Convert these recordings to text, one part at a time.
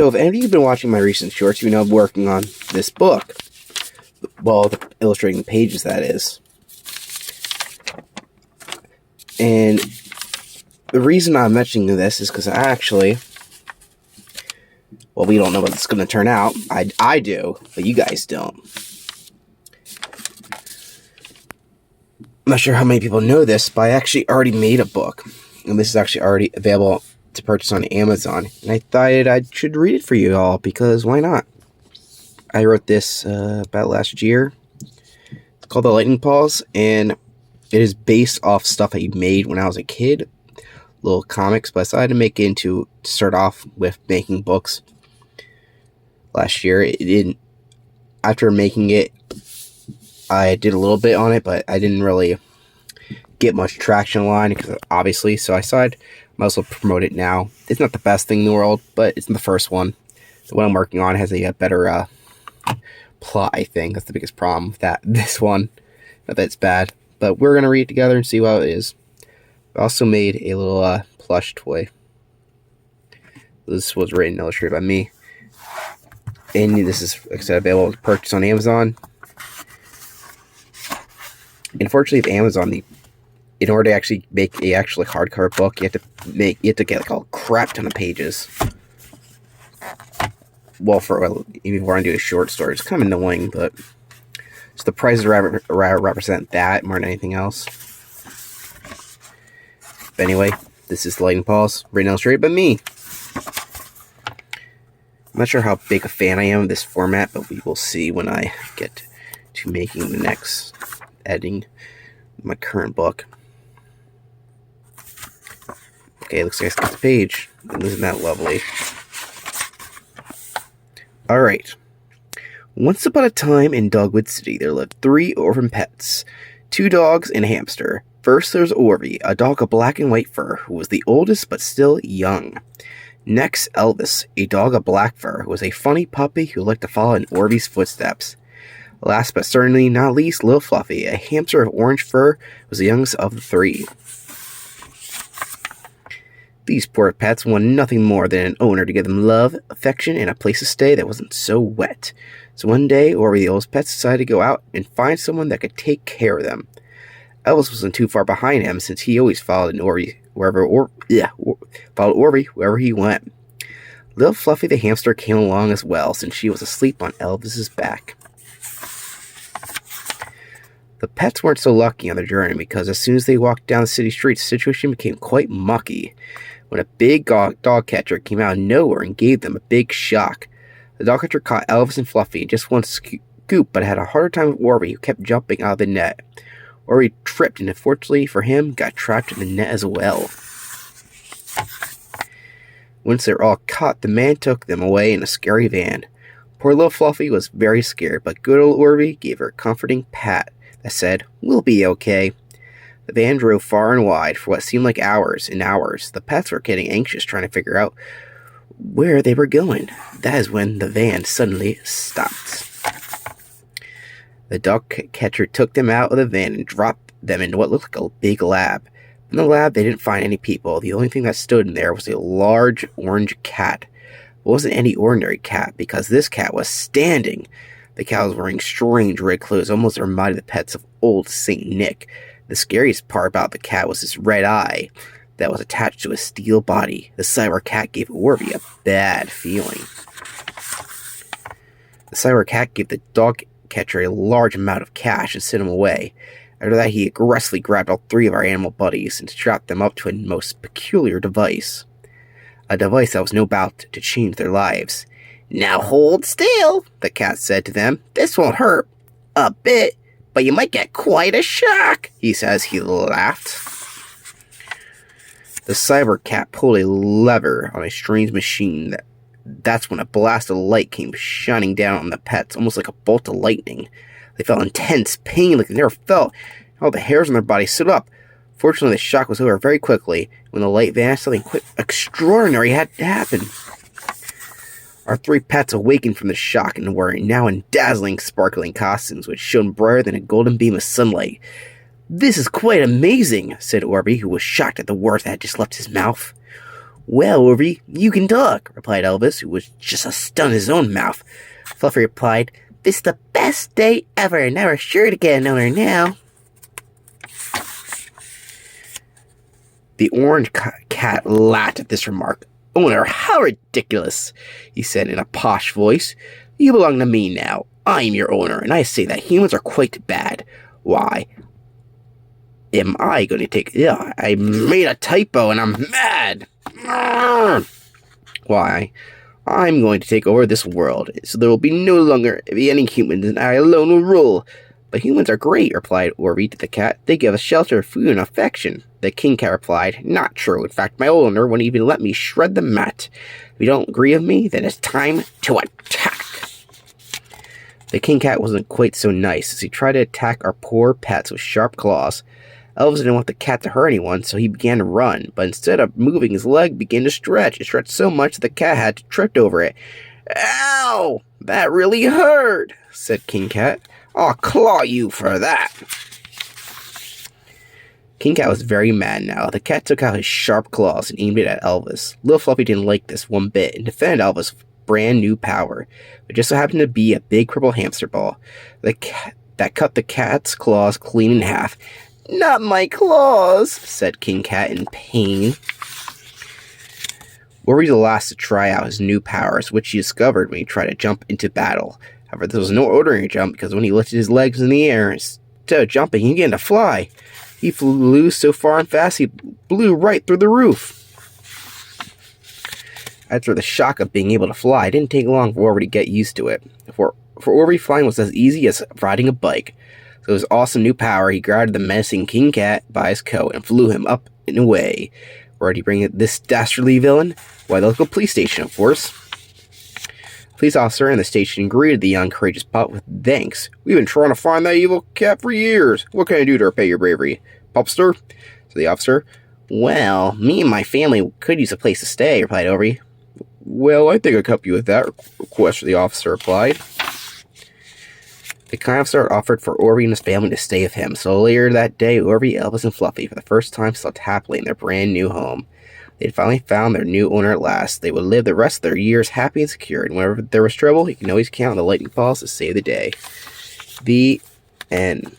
So if any of you have been watching my recent shorts, you know I'm working on this book. Well, illustrating pages, that is. And the reason I'm mentioning this is because we don't know what it's going to turn out. I do, but you guys don't. I'm not sure how many people know this, but I actually already made a book. And this is actually already available to purchase on Amazon. And I thought I should read it for you all, because why not? I wrote this about last year. It's called The Lightning Paws, and it is based off stuff I made when I was a kid. Little comics, but I decided to make it to start off with making books. Last year, after making it, I did a little bit on it, but I didn't really get much traction online, because obviously, so I decided I might as well promote it now. It's not the best thing in the world, but it's the first one. The one I'm working on has a better plot, I think. That's the biggest problem with this one. Not that it's bad, but we're going to read it together and see how it is. I also made a little plush toy. This was written and illustrated by me. And this is, like I said, available to purchase on Amazon. Unfortunately, with Amazon, in order to actually make a hardcover book, you have to get like a crap ton of pages. Well, even if we're going to do a short story, it's kind of annoying, but so the prices represent that more than anything else. But anyway, this is Lightning Paws, written and illustrated by me. I'm not sure how big a fan I am of this format, but we will see when I get to making the next editing of my current book. Okay, looks like I skipped the page. Isn't that lovely? Alright. Once upon a time in Dogwood City, there lived 3 orphan pets. 2 dogs and a hamster. First, there's Orby, a dog of black and white fur, who was the oldest but still young. Next, Elvis, a dog of black fur, who was a funny puppy who liked to follow in Orby's footsteps. Last but certainly not least, Little Fluffy, a hamster of orange fur, who was the youngest of the 3. These poor pets wanted nothing more than an owner to give them love, affection, and a place to stay that wasn't so wet. So one day, Orby the oldest pets decided to go out and find someone that could take care of them. Elvis wasn't too far behind him, since he always followed Orby wherever he went. Little Fluffy the hamster came along as well, since she was asleep on Elvis's back. The pets weren't so lucky on their journey, because as soon as they walked down the city streets, the situation became quite mucky, when a big dog catcher came out of nowhere and gave them a big shock. The dog catcher caught Elvis and Fluffy in just one scoop, but had a harder time with Orby, who kept jumping out of the net. Orby tripped, and unfortunately for him, got trapped in the net as well. Once they were all caught, the man took them away in a scary van. Poor little Fluffy was very scared, but good old Orby gave her a comforting pat that said, "We'll be okay." The van drove far and wide for what seemed like hours and hours. The pets were getting anxious, trying to figure out where they were going. That is when the van suddenly stopped. The dog catcher took them out of the van and dropped them into what looked like a big lab. In the lab, they didn't find any people. The only thing that stood in there was a large orange cat. It wasn't any ordinary cat, because this cat was standing. The cat was wearing strange red clothes, almost reminded the pets of old Saint Nick. The scariest part about the cat was his red eye that was attached to his steel body. The cyber cat gave Orby a bad feeling. The cyber cat gave the dog catcher a large amount of cash and sent him away. After that, he aggressively grabbed all 3 of our animal buddies and strapped them up to a most peculiar device. A device that was no doubt to change their lives. "Now hold still," the cat said to them. "This won't hurt a bit, but you might get quite a shock," he says. He laughed. The cyber cat pulled a lever on a strange machine. That's when a blast of light came shining down on the pets, almost like a bolt of lightning. They felt intense pain like they never felt. All the hairs on their bodies stood up. Fortunately, the shock was over very quickly. When the light vanished, something quite extraordinary had happened. Our 3 pets awakened from the shock and were now in dazzling, sparkling costumes, which shone brighter than a golden beam of sunlight. "This is quite amazing," said Orby, who was shocked at the words that had just left his mouth. Well, Orby, you can talk, replied Elvis, who was just a stun in his own mouth. Fluffy replied, This is the best day ever, and we're sure to get an owner now. The orange cat laughed at this remark. Owner, how ridiculous, he said in a posh voice. You belong to me now. I am your owner, and I say that humans are quite bad. Why am I going to take... Yeah, I made a typo, and I'm mad. Why, I'm going to take over this world, so there will be no longer any humans, and I alone will rule. But humans are great, replied Orby to the cat. They give us shelter, food, and affection. The king cat replied, Not true. In fact, my owner won't even let me shred the mat. If you don't agree with me, then it's time to attack. The king cat wasn't quite so nice, as he tried to attack our poor pets with sharp claws. Elvis didn't want the cat to hurt anyone, so he began to run, but instead of moving, his leg began to stretch. It stretched so much that the cat had to trip over it. Ow! That really hurt, said King Cat. I'll claw you for that. King Cat was very mad now. The cat took out his sharp claws and aimed it at Elvis. Little Fluffy didn't like this one bit and defended Elvis with brand new power. It just so happened to be a big purple hamster ball that cut the cat's claws clean in half. Not my claws, said King Cat in pain. Orby was the last to try out his new powers, which he discovered when he tried to jump into battle. However, there was no ordinary jump, because when he lifted his legs in the air, instead of jumping, he began to fly. He flew so far and fast, he blew right through the roof. After the shock of being able to fly, it didn't take long for Orby to get used to it. For Orby, flying was as easy as riding a bike. So his awesome new power, he grabbed the menacing King Cat by his coat and flew him up and away. Where did he bring this dastardly villain? Why, the local police station, of course. The police officer in the station greeted the young, courageous pup with thanks. We've been trying to find that evil cat for years. What can I do to repay your bravery? Pupster? Said the officer. Well, me and my family could use a place to stay, replied Orby. Well, I think I could help you with that request, the officer replied. The kind officer offered for Orby and his family to stay with him, so later that day, Orby, Elvis, and Fluffy, for the first time, slept happily in their brand new home. They'd finally found their new owner at last. They would live the rest of their years happy and secure, and whenever there was trouble, you can always count on the lightning paws to save the day. The end.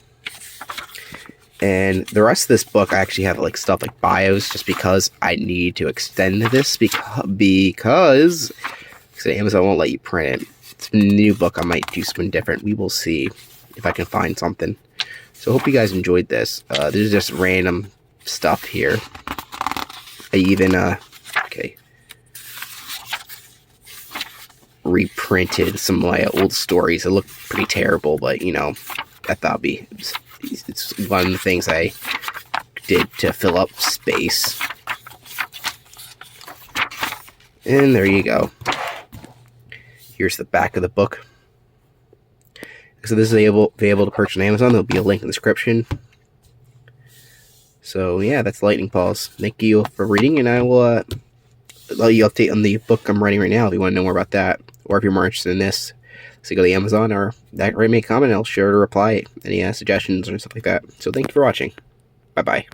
And the rest of this book, I actually have like stuff like bios, just because I need to extend this, because Amazon won't let you print it. It's a new book. I might do something different. We will see if I can find something. So I hope you guys enjoyed this. There's just random stuff here. I even reprinted some of my old stories. It looked pretty terrible, but you know, I thought it's one of the things I did to fill up space. And there you go. Here's the back of the book. So this is available to purchase on Amazon. There'll be a link in the description. So yeah, that's Lightning Paws. Thank you for reading, and I will let you update on the book I'm writing right now if you want to know more about that, or if you're more interested in this. So go to Amazon or that, write me a comment, and I'll sure to reply any suggestions or stuff like that. So thank you for watching. Bye bye.